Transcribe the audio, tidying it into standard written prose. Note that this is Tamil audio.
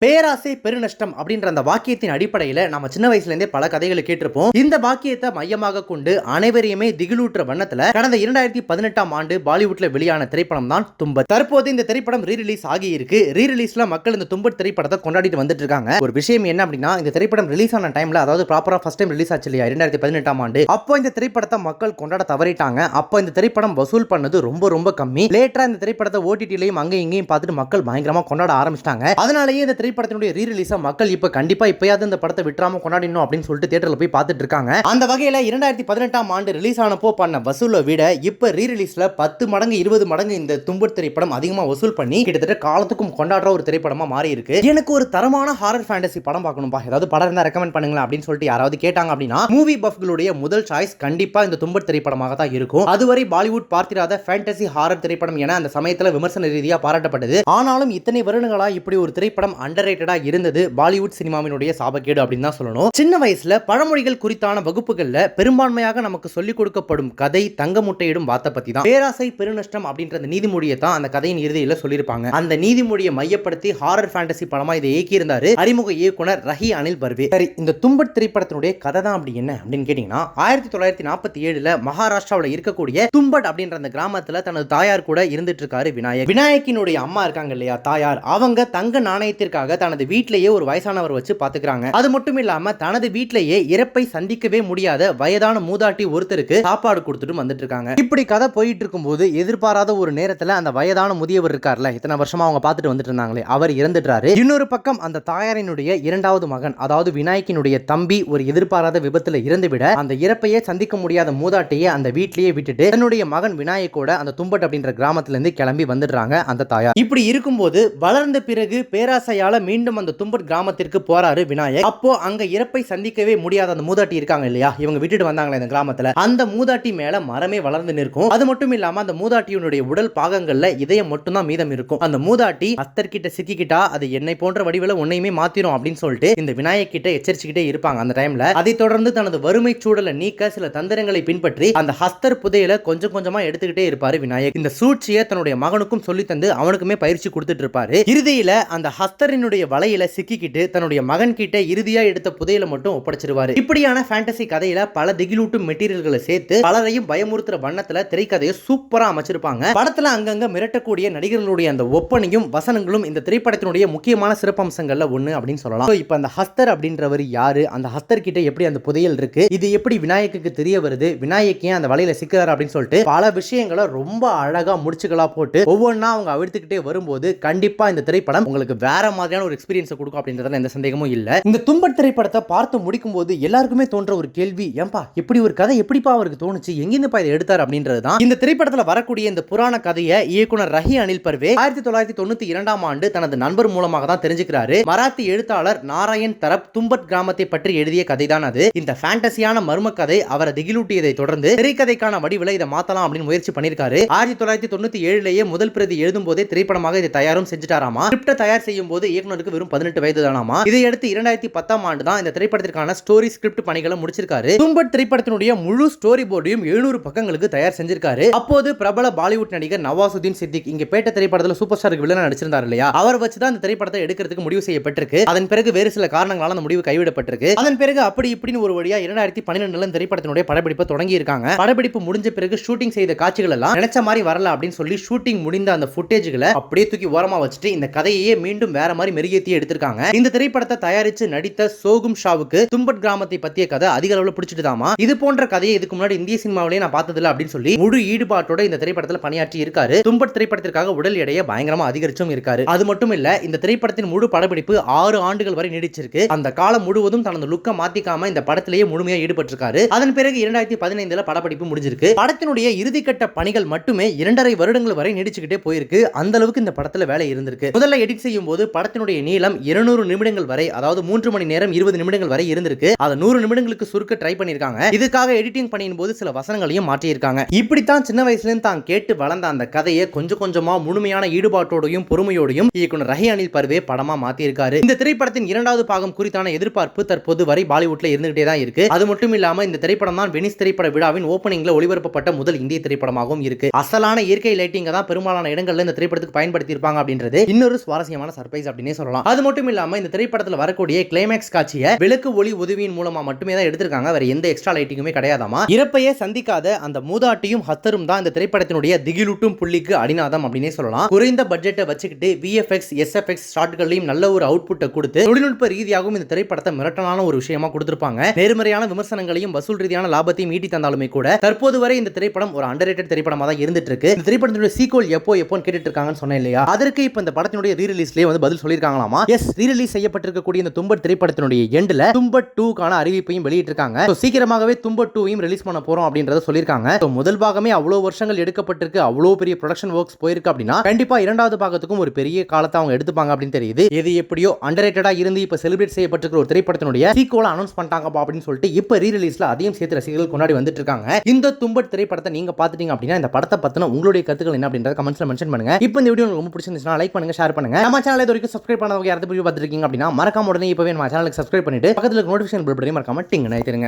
பேராசை பெருநஷ்டம் அப்படின்ற அந்த வாக்கியத்தின் அடிப்படையில் நம்ம சின்ன வயசுல இருந்தே பல கதைகளை கேட்டிருப்போம். இந்த வாக்கியத்தை மையமாக கொண்டு அனைவரையுமே திகிலூற்ற வண்ணத்துல கடந்த 2018ஆம் ஆண்டு பாலிவுட்ல வெளியான திரைப்படம் தான் தும்பட். தற்போது இந்த திரைப்படம் ரீரிலீஸ் ஆகி இருக்கு. ரீரிலீஸ்ல மக்கள் இந்த தும்பட் திரைப்படத்தை கொண்டாடிட்டு வந்துட்டு இருக்காங்க. ஒரு விஷயம் என்ன அப்படின்னா, இந்த திரைப்படம் ரிலீஸ் ஆன டைம்ல, அதாவது ப்ராப்பரா ஃபர்ஸ்ட் டைம் ரிலீஸ் ஆச்சு இல்லையா 2018ஆம் ஆண்டு, அப்போ இந்த திரைப்படத்தை மக்கள் கொண்டாட தவறிட்டாங்க. அப்போ இந்த திரைப்படம் வசூல் பண்ணது ரொம்ப ரொம்ப கம்மி. லேட்டரா இந்த திரைப்படத்தை ஓடிடிலையும் அங்கேயும் இங்கேயும் பார்த்துட்டு மக்கள் பயங்கரமா கொண்டாட ஆரம்பிச்சிட்டாங்க. அதனாலேயே இந்த திரைப்படத்தினுடைய ரீரிலீஸ மக்கள் இப்ப கண்டிப்பா இப்பயாவது இந்த படத்தை விட்டுறாம கொண்டாடினோம் அப்படின்னு சொல்லிட்டு தியேட்டர்ல போய் பார்த்துட்டு இருக்காங்க. அந்த வகையில 2018ஆம் ஆண்டு ரிலீஸ் ஆனப்போ பண்ண வசூலை விட இப்ப ரீரிலீஸ்ல 10 மடங்கு 20 மடங்கு இந்த தும்பட் திரைப்படம் அதிகமா வசூல் பண்ணி கிட்டத்தட்ட காலத்துக்கும் கொண்டாடுற ஒரு திரைப்படமா மாறி இருக்கு. எனக்கு ஒரு தரமான ஹாரர் ஃபேண்டசி படம் பார்க்கணும்பா, ஏதாவது படம் இருந்தா ரெக்கமெண்ட் பண்ணுங்களா அப்படின்னு சொல்லிட்டு யாராவது கேட்டாங்க அப்படின்னா, மூவி பஃப்களுடைய முதல் சாய்ஸ் கண்டிப்பா இந்த தும்பட் திரைப்படமாக தான் இருக்கும். அதுவரை பாலிவுட் பார்த்திராத ஃபேண்டசி ஹாரர் திரைப்படம் என அந்த சமயத்துல விமர்சன ரீதியா பாராட்டப்பட்டது. ஆனாலும் இத்தனை வருடங்களா இப்படி ஒரு திரைப்படம் அண்டர்ரேட்டடா இருந்தது பாலிவுட் சினிமாவினுடைய சாபக்கேடு அப்படின்னு தான் சொல்லணும். சின்ன வயசுல பழமொழிகள் குறித்தான வகுப்புகள்ல பெரும்பான்மையாக நமக்கு சொல்லிக் கொடுக்கப்படும் கதை தங்க முட்டையிடும் வார்த்தை பத்தி தான். பேராசை பெருநஷ்டம் அப்படின்ற அந்த நீதிமொழியை தான் அந்த கதையின் இறுதியில சொல்லியிருப்பாங்க. அந்த நீதிமொழியை மையப்படுத்தி ஹாரர் ஃபேண்டசி படமா இதை இயக்கி இருந்தாரு அறிமுக இயக்குனர் ரஹி அனில் பர்வே. சரி, இந்த தும்பட் திரைப்படத்தினுடைய கதை தான் அப்படி என்ன அப்படின்னு கேட்டீங்கன்னா, 1947ல மகாராஷ்டிராவில் இருக்கக்கூடிய தும்பட் அப்படின்ற அந்த கிராமத்துல தனது தாயார் கூட இருந்துட்டு இருக்காரு விநாயக். விநாயக்கினுடைய அம்மா இருக்காங்க இல்லையா தாயார், அவங்க தங்க நாணயத்திற்காக தனது வீட்டிலேயே ஒரு வயசானவர் வச்சு பாத்துக்கிறாங்க. அது மட்டும் இல்லாம தனது வீட்டிலேயே இறப்பை சந்திக்கவே முடியாத வயதான மூதாட்டி ஒருத்தருக்கு சாப்பாடு கொடுத்துட்டு வந்துட்டு இருக்காங்க. இப்படி கதை போயிட்டு இருக்கும்போது எதிர்பாராத ஒரு நேரத்துல அந்த வயதான முதியவர் இருக்கார்ல, இத்தனை வருஷமா அவங்க பார்த்துட்டு வந்துட்டு இருந்தாங்களே, அவர் இறந்துட்டாரு. இன்னொரு பக்கம் அந்த தாயாரினுடைய இரண்டாவது மகன், அதாவது விநாயக்கினுடைய தம்பி, ஒரு எதிர்பாராத விபத்துல இறந்துவிட அந்த இறப்பையே சந்திக்க முடியாத மூதாட்டியை அந்த வீட்டிலேயே விட்டுட்டு தன்னுடைய மகன் விநாயக்கோட அந்த தும்பட் அப்படின்ற கிராமத்துல இருந்து கிளம்பி வந்துடுறாங்க அந்த தாயார். இப்படி இருக்கும்போது வளர்ந்த பிறகு பேராசையால மீண்டும் அந்த தும்பட் கிராமத்திற்கு போறாரு விநாயக். அப்போ அங்க இறப்பை சந்திக்கவே முடியாத அந்த மூதாட்டி இருக்காங்க இல்லையா, இவங்க விட்டுட்டு வந்தாங்களே இந்த கிராமத்துல, அந்த மூதாட்டி மேல மரமே வளர்ந்து நிற்கும். அது மட்டும் இல்லாம அந்த மூதாட்டியினுடைய உடல் பாகங்கள்ல இதயம் மட்டும் தான் மீதம் இருக்கும். அந்த மூதாட்டி அஸ்தர் கிட்ட சிக்கிக்கிட்டா அது என்னை போன்ற வடிவில உன்னையுமே மாத்திரும் அப்படின்னு சொல்லிட்டு இந்த விநாயக் கிட்ட எச்சரிச்சுக்கிட்டே இருப்பாங்க அந்த டைம்ல. அதை தொடர்ந்து தனது வறுமை சூழலை நீக்க சில தந்திரங்களை பின்பற்றி அந்த ஹஸ்தர் புதையலை கொஞ்சம் கொஞ்சமா எடுத்துக்கிட்டே இருப்பாரு விநாயக். இந்த சூழ்ச்சியை தன்னுடைய மகனுக்கும் சொல்லி தந்து அவனுக்குமே பயிற்சி கொடுத்துட்டு இருப்பாரு. இறுதியில அந்த ஹஸ்தரினுடைய வலையில சிக்கிக்கிட்டு தன்னுடைய மகன் கிட்ட இறுதியா எடுத்த புதையலை மட்டும் ஒப்படைச்சிருவாரு. இப்படியான ஃபேண்டசி கதையில பல திகிலூட்டும் மெட்டீரியல்களை சேர்த்து பலரையும் பயமுறுத்துற வண்ணத்துல திரைக்கதையை சூப்பரா அமைச்சிருப்பாங்க. படத்துல அங்கங்க மிரட்டக்கூடிய நடிகர்களுடைய அந்த ஒப்பனையும் வசனங்களும் இந்த திரைப்படத்தினுடைய முக்கியமான சிறப்பம்சங்கள்ல ஒண்ணு அப்படின்னு சொல்லலாம். இப்ப அந்த ஹஸ்தர் அப்படின்றவர் யாரு, அந்த ஹஸ்தர் கிட்ட எப்படி அந்த புதையல் இருக்கு, இது எப்படி விநாயக்கு தெரிய வருது, விநாயக் ஏன் அந்த வலையில சிக்கிறாரு அப்படின்னு சொல்லிட்டு பல விஷயங்களை ரொம்ப அழகா முடிச்சுகளா போட்டு ஒவ்வொன்றா அவங்க அவிழ்த்துக்கிட்டே வரும்போது கண்டிப்பா இந்த திரைப்படம் உங்களுக்கு வேற மாதிரியான ஒரு எக்ஸ்பீரியன்ஸ் கொடுக்கும் அப்படின்றதுல எந்த சந்தேகமும் இல்ல. இந்த தும்பட் திரைப்படத்தை பார்த்து முடிக்கும் போது எல்லாருக்குமே தோன்ற ஒரு கேள்வி, ஏன்பா இப்படி ஒரு கதை எப்படிப்பா அவருக்கு தோணுச்சு, எங்கிருந்துப்பா இதை எடுத்தார் அப்படின்றது தான். இந்த திரைப்படத்தில் வரக்கூடிய இந்த புராண கதையை இயக்குனர் ரஹி அனில் பர்வே 1992ஆம் ஆண்டு தனது நண்பர் மூலமாக தான் தெரிஞ்சுக்கிறாரு. மராத்தி எழுத்தாளர் நாராயண் தரப் தும்பட் கிராமத்தை பற்றி எழுதிய கதை தான் அது. இந்த ஃபேண்டசியான மர்ம கதை அவரை திகிலூட்டியதை தொடர்ந்து திரைக்கதைக்கான வடிவில் இதை மாத்தலாம் அப்படின்னு முயற்சி பண்ணிருக்காரு. 1997லேயே முதல் பிரதி எழுதும் போதே திரைப்படமாக இதை தயாரும் செஞ்சுட்டாராமா. ஸ்கிரிப்டை தயார் செய்யும் போது இயக்குனருக்கு வெறும் 18 வயது தானாமா. இதையடுத்து 2010ஆம் ஆண்டு தான் இந்த திரைப்படத்திற்கான ஸ்டோரி ஸ்கிரிப்ட் பணிகளை முடிச்சிருக்காரு. தும்பட் திரைப்படத்தினுடைய முழு ஸ்டோரி போர்டையும் 700 பக்கங்களுக்கு தயார் செஞ்சிருக்காரு. அப்போது பிரபல பாலிவுட் நடிகர் நவாசுதீன் சித்திக், இங்க பேட்ட திரைப்படத்தில் சூப்பர் ஸ்டாருக்கு வில்லனா நடிச்சிருந்தார் இல்லையா, அவர் வச்சு தான் இந்த திரைப்படத்தை எடுக்கிறதுக்கு முடிவு செய்யப்பட்டிருக்கு. அதன் பிறகு வேறு சில காரணங்களால அந்த முடிவு கைவிடப்பட்டிருக்கு. அதன் பிறகு அப்படி இப்படின்னு ஒரு வழியா 2012ல இந்த திரைப்படத்தினுடைய படப்பிடிப்பு தொடங்கி இருக்காங்க. படப்பிடிப்பு முடிஞ்ச பிறகு ஷூட்டிங் செய்த காட்சிகள் எல்லாம் நினைச்ச மாதிரி வரல அப்படின்னு சொல்லி ஷூட்டிங் முடிந்த அந்த ஃபுட்டேஜ்களை அப்படியே தூக்கி ஓரமா வச்சுட்டு இந்த கதையே மீண்டும் வேற மாதிரி மெருகேத்தி எடுத்திருக்காங்க. இந்த திரைப்படத்தை தயாரிச்சு நடித்த சோகும் ஷாவுக்கு தும்பட் கிராமத்தை பத்திய கதை அதிக அளவுல பிடிச்சிட்டுதாமா. இது போன்ற கதையை இதுக்கு முன்னாடி இந்திய சினிமாவிலேயே நான் பார்த்ததில்ல அப்படின்னு சொல்லி முழு ஈடுபாட்டோட இந்த திரைப்படத்தில் பணியாற்றி இருக்காரு. தும்பட் திரைப்படத்திற்காக உடல் எடையை பயங்கரமா அதிகரிச்சும் இருக்காரு. அது மட்டும் இல்ல, இந்த திரைப்படத்தின் முழு படப்பிடிப்பு 6 ஆண்டுகள் வரை நீடிச்சிருக்கு. அந்த காலம் முழுவதும் தனது லுக்க மாத்திக்காம இந்த படத்திலேயே முழுமையா ஈடுபட்டிருக்காரு. அதன் பிறகு 2015ல படப்பிடிப்பு முடிஞ்சிருக்கு. படத்தினுடைய இறுதிக்கட்ட பணிகள் மட்டுமே 2.5 வருடங்கள் வரை நீடிச்சுக்கிட்டே போயிருக்கு. அந்த அளவுக்கு இந்த படத்துல வேலை இருந்திருக்கு. முதல்ல எடிட் செய்யும் போது படத்தினுடைய நீளம் 200 நிமிடங்கள் வரை, அதாவது 3 மணி நேரம் 20 நிமிடங்கள் வரை இருந்திருக்கு. அதை 100 நிமிடங்களுக்கு சுருக்க ட்ரை பண்ணிருக்காங்க. இதுக்காக எடிட்டிங் பண்ணியும் போது சில வசனங்களையும் மாற்றியிருக்காங்க. இப்படித்தான் சின்ன வயசுல இருந்து தான் கேட்டு வளர்ந்த அந்த கதையை கொஞ்சம் கொஞ்சமா முழுமையான ஈடுபாட்டோடையும் பொறுமையோடையும் இயக்குனர் ரஹி அனில் பர்வே படமா மாத்திருக்காரு. இந்த திரைப்படத்தின் 2வது பாகம் குறித்தான எதிர்பார்ப்பு தற்போது வரை பாலிவுட்ல இருந்துகிட்டே தான் இருக்கு. அது மட்டும் இல்லாம இந்த திரைப்படம் தான் வெனிஸ் திரைப்பட விழாவின் ஓபனிங்ல ஒளிபரப்பப்பட்ட முதல் இந்திய திரைப்படமாகவும் இருக்கு. அசலான இயற்கை லைட்டிங்க தான் பெரும்பாலான இடங்கள்ல இந்த திரைப்படத்துக்கு பயன்படுத்தி இருப்பாங்க அப்படின்றது இன்னொரு சுவாரஸ்யமான சர்ப்ரைஸ் அப்படின்னு அப்படினே சொல்லலாம். அது மட்டும் இல்லாம இந்த திரைப்படத்துல வரக்கூடிய கிளைமேக்ஸ் காட்சியை விளக்கு ஒளி உதவியின் மூலமா மட்டுமே தான் எடுத்திருக்காங்க. வேற எந்த எக்ஸ்ட்ரா லைட்டிங்குமே கிடையாதாமா. இறப்பையே சந்திக்காத அந்த மூதாட்டியும் ஹத்தரும் தான் இந்த திரைப்படத்தினுடைய திகிலூட்டும் புள்ளிக்கு அடிநாதம் அப்படினே சொல்லலாம். குறைந்த பட்ஜெட்டை வச்சுக்கிட்டு VFX, SFX ஷாட்களையும் நல்ல ஒரு அவுட்புட்டை கொடுத்து தொழில்நுட்ப ரீதியாகவும் இந்த திரைப்படத்தை மிரட்டலான ஒரு விஷயமா கொடுத்திருப்பாங்க. நேர்மறையான விமர்சனங்களையும் வசூல் ரீதியான லாபத்தையும் ஈட்டி தந்தாலுமே கூட தற்போது வரை இந்த திரைப்படம் ஒரு அண்டர்ரேட்டட் திரைப்படமா தான் இருந்துட்டு இருக்கு. இந்த திரைப்படத்தினுடைய சீக்வல் எப்போன்னு கேட்டுட்டு இருக்காங்கன்னு சொன்னேன் இல்லையா, அதற்கு இப்ப இந்த படத்தினுடைய ரீ ரிலீஸ்லயே வந்து பதில் சொல்லிருக்காங்களாமா. எஸ், ரீ ரிலீஸ் செய்யப்பட்டிருக்கக்கூடிய இந்த தும்பட் திரைப்படத்தினுடைய எண்ட்ல தும்பட் 2க்கான அறிவிப்பையும் வெளியிட்டிருக்காங்க. சீக்கிரமாகவே தும்பட் 2ஐயும் ரிலீஸ் பண்ண போறோம் அப்படின்றத சொல்லிருக்காங்க. முதல் பாகமே அவ்வளவு வருஷங்கள் எடுக்கப்பட்டிருக்கு, அவ்வளவு பெரிய ப்ரொடக்ஷன் ஒர்க்ஸ் போயிருக்கு அப்படின்னா கண்டிப்பா இரண்டாவது பாகத்துக்கும் ஒரு பெரிய காலத்தை அவங்க எடுத்துப்பாங்க அப்படின்னு தெரியுது. இது எப்படியோ அண்டர்ரேட்டடா இருந்து இப்ப செலிப்ரேட் செய்யப்பட்டிருக்கிற ஒரு திரைப்படத்தினுடைய சீக்வலை அனௌன்ஸ் பண்ணிட்டாங்க அப்படின்னு சொல்லிட்டு இப்ப ரீ ரிலீஸ்ல அதையும் சேர்த்து ரசிகர்கள் கொண்டாடி வந்துட்டு இருக்காங்க. இந்த தும்பட் திரைப்படத்தை நீங்க பாத்துட்டீங்க அப்படின்னா இந்த படத்தை பத்தின உங்களுடைய கருத்துக்கள் என்ன அப்படின்றத கமெண்ட்ஸ்ல மென்ஷன் பண்ணுங்க. இப்போ இந்த வீடியோ உங்களுக்கு ரொம்ப பிடிச்சிருந்துச்சுன்னா லைக் பண்ணுங்க, ஷேர் பண்ணுங்க. நம்ம சேனலை இது வரைக்கும் சப்ஸ்கிரைப் பண்ணாதவங்க யாராவது வீடியோ பார்த்துட்டு இருக்கீங்க அப்படின்னா மறக்காம உடனே இப்பவே நம்ம சேனலுக்கு சப்ஸ்கிரைப் பண்ணிட்டு பக்கத்துல நோட்டிஃபிகேஷன் பெல் பட்டனை மறக்காம டிங் அழுத்திடுங்க.